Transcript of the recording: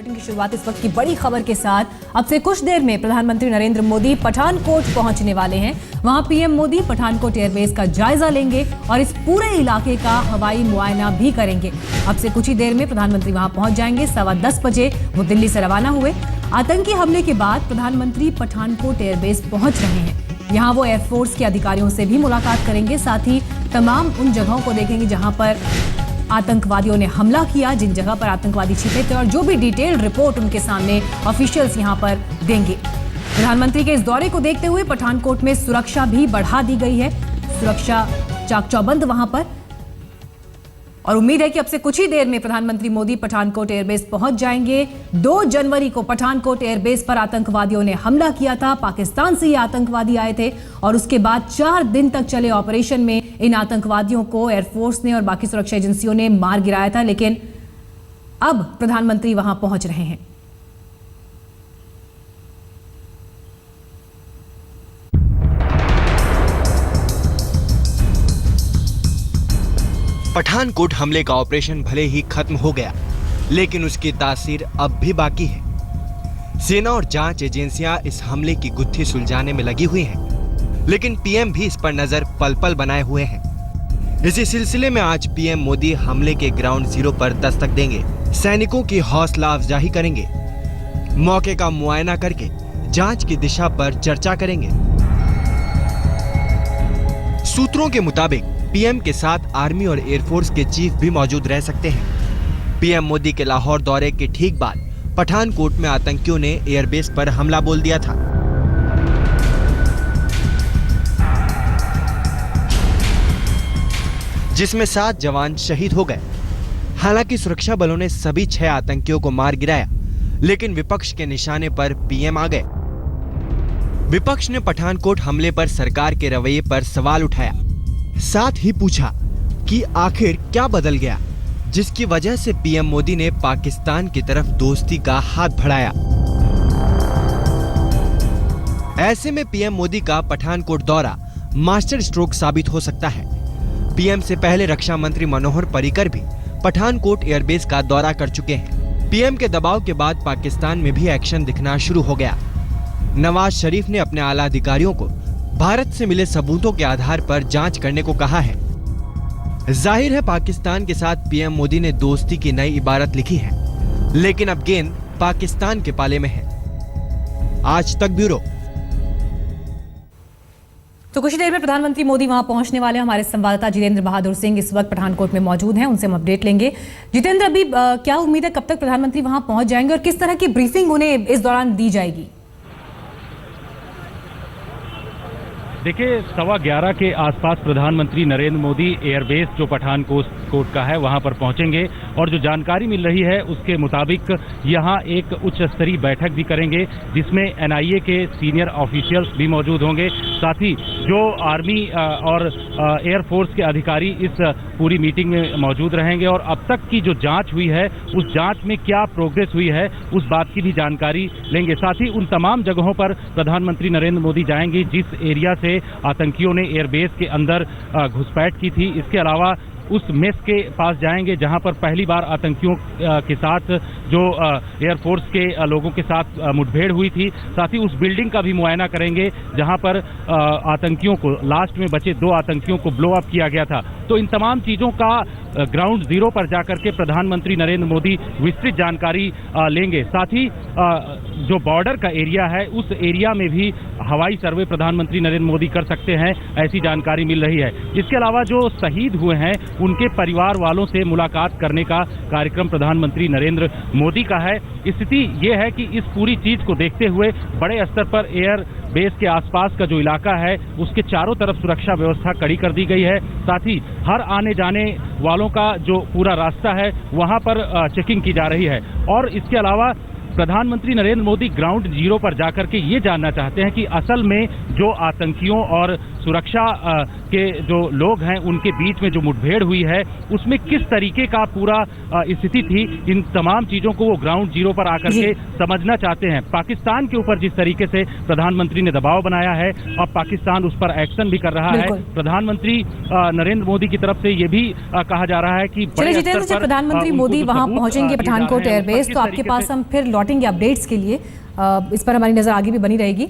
Bulletin की शुरुआत इस वक्त की बड़ी खबर के साथ। अब से कुछ देर में प्रधानमंत्री नरेंद्र मोदी पठानकोट पहुंचने वाले हैं। वहां पीएम मोदी पठानकोट एयरबेस का जायजा लेंगे और इस पूरे इलाके का हवाई मुआयना भी करेंगे। अब से कुछ ही देर में प्रधानमंत्री वहां पहुंच जाएंगे। 10:15 बजे वो दिल्ली से रवाना हुए। आतंकी हमले के बाद प्रधानमंत्री पठानकोट एयरबेस पहुंच रहे हैं। यहाँ वो एयरफोर्स के अधिकारियों से भी मुलाकात करेंगे, साथ ही तमाम उन जगहों को देखेंगे जहां पर आतंकवादियों ने हमला किया, जिन जगह पर आतंकवादी छिपे थे, और जो भी डिटेल्ड रिपोर्ट उनके सामने ऑफिशियल्स यहां पर देंगे। प्रधानमंत्री के इस दौरे को देखते हुए पठानकोट में सुरक्षा भी बढ़ा दी गई है। सुरक्षा चाक चौबंद वहां पर, और उम्मीद है कि अब से कुछ ही देर में प्रधानमंत्री मोदी पठानकोट एयरबेस पहुंच जाएंगे। 2 जनवरी को पठानकोट एयरबेस पर आतंकवादियों ने हमला किया था। पाकिस्तान से ये आतंकवादी आए थे और उसके बाद 4 दिन तक चले ऑपरेशन में इन आतंकवादियों को एयरफोर्स ने और बाकी सुरक्षा एजेंसियों ने मार गिराया था, लेकिन अब प्रधानमंत्री वहां पहुंच रहे हैं। पठानकोट हमले का ऑपरेशन भले ही खत्म हो गया, लेकिन उसकी तासीर अब भी बाकी है। सेना और जांच एजेंसियां इस हमले की गुत्थी सुलझाने में लगी हुई हैं, लेकिन पीएम भी इस पर नजर पल पल बनाए हुए हैं। इसी सिलसिले में आज पीएम मोदी हमले के ग्राउंड जीरो पर दस्तक देंगे, सैनिकों की हौसला अफजाई करेंगे, मौके का मुआयना करके जांच की दिशा पर चर्चा करेंगे। सूत्रों के मुताबिक पीएम के साथ आर्मी और एयरफोर्स के चीफ भी मौजूद रह सकते हैं। पीएम मोदी के लाहौर दौरे के ठीक बाद पठानकोट में आतंकियों ने एयरबेस पर हमला बोल दिया था। जिसमें 7 जवान शहीद हो गए। हालांकि सुरक्षा बलों ने सभी 6 आतंकियों को मार गिराया, लेकिन विपक्ष के निशाने पर पीएम आ गए। विपक्ष ने पठानकोट हमले पर सरकार के रवैये पर सवाल उठाया, साथ ही पूछा कि आखिर क्या बदल गया जिसकी वजह से पीएम मोदी ने पाकिस्तान की तरफ दोस्ती का हाथ बढ़ाया। ऐसे में पीएम मोदी का पठानकोट दौरा मास्टर स्ट्रोक साबित हो सकता है। पीएम से पहले रक्षा मंत्री मनोहर पर्रिकर भी पठानकोट एयरबेस का दौरा कर चुके हैं। पीएम के दबाव के बाद पाकिस्तान में भी एक्शन दिखना शुरू हो गया। नवाज शरीफ ने अपने आला अधिकारियों को भारत से मिले सबूतों के आधार पर जांच करने को कहा है। जाहिर है पाकिस्तान के साथ पीएम मोदी ने दोस्ती की नई इबारत लिखी है, लेकिन अब गेंद पाकिस्तान के पाले में है। आज तक ब्यूरो। तो कुछ देर में प्रधानमंत्री मोदी वहां पहुंचने वाले हैं। हमारे संवाददाता जितेंद्र बहादुर सिंह इस वक्त पठानकोट में मौजूद हैं, उनसे हम अपडेट लेंगे। जितेंद्र, अभी क्या उम्मीद है, कब तक प्रधानमंत्री वहां पहुंच जाएंगे और किस तरह की ब्रीफिंग उन्हें इस दौरान दी जाएगी? देखिए, 11:15 के आसपास प्रधानमंत्री नरेंद्र मोदी एयरबेस जो पठानकोट का है वहां पर पहुंचेंगे और जो जानकारी मिल रही है उसके मुताबिक यहां एक उच्च स्तरीय बैठक भी करेंगे, जिसमें एनआईए के सीनियर ऑफिशियल्स भी मौजूद होंगे। साथ ही जो आर्मी और एयरफोर्स के अधिकारी इस पूरी मीटिंग में मौजूद रहेंगे और अब तक की जो जांच हुई है उस जांच में क्या प्रोग्रेस हुई है उस बात की भी जानकारी लेंगे। साथ ही उन तमाम जगहों पर प्रधानमंत्री नरेंद्र मोदी जाएंगे जिस एरिया से आतंकियों ने एयरबेस के अंदर घुसपैठ की थी। इसके अलावा उस मेस के पास जाएंगे जहां पर पहली बार आतंकियों के साथ जो एयरफोर्स के लोगों के साथ मुठभेड़ हुई थी। साथ ही उस बिल्डिंग का भी मुआयना करेंगे जहां पर आतंकियों को, लास्ट में बचे 2 आतंकियों को ब्लो अप किया गया था। तो इन तमाम चीजों का ग्राउंड जीरो पर जाकर के प्रधानमंत्री नरेंद्र मोदी विस्तृत जानकारी लेंगे। साथ ही जो बॉर्डर का एरिया है उस एरिया में भी हवाई सर्वे प्रधानमंत्री नरेंद्र मोदी कर सकते हैं, ऐसी जानकारी मिल रही है। इसके अलावा जो शहीद हुए हैं उनके परिवार वालों से मुलाकात करने का कार्यक्रम प्रधानमंत्री नरेंद्र मोदी का है। स्थिति यह है कि इस पूरी चीज को देखते हुए बड़े स्तर पर एयर बेस के आसपास का जो इलाका है उसके चारों तरफ सुरक्षा व्यवस्था कड़ी कर दी गई है। साथ ही हर आने जाने वालों का जो पूरा रास्ता है वहां पर चेकिंग की जा रही है। और इसके अलावा प्रधानमंत्री नरेंद्र मोदी ग्राउंड जीरो पर जाकर के ये जानना चाहते हैं कि असल में जो आतंकियों और सुरक्षा के जो लोग हैं उनके बीच में जो मुठभेड़ हुई है उसमें किस तरीके का पूरा स्थिति थी, इन तमाम चीजों को वो ग्राउंड जीरो पर आकर के समझना चाहते हैं। पाकिस्तान के ऊपर जिस तरीके से प्रधानमंत्री ने दबाव बनाया है और पाकिस्तान उस पर एक्शन भी कर रहा है, प्रधानमंत्री नरेंद्र मोदी की तरफ से ये भी कहा जा रहा है कि चलिए जितेंद्र, जब प्रधानमंत्री मोदी वहां पहुंचेंगे पठानकोट एयरबेस, तो आपके पास हम फिर लौटेंगे अपडेट्स के लिए। इस पर हमारी नजर आगे भी बनी रहेगी।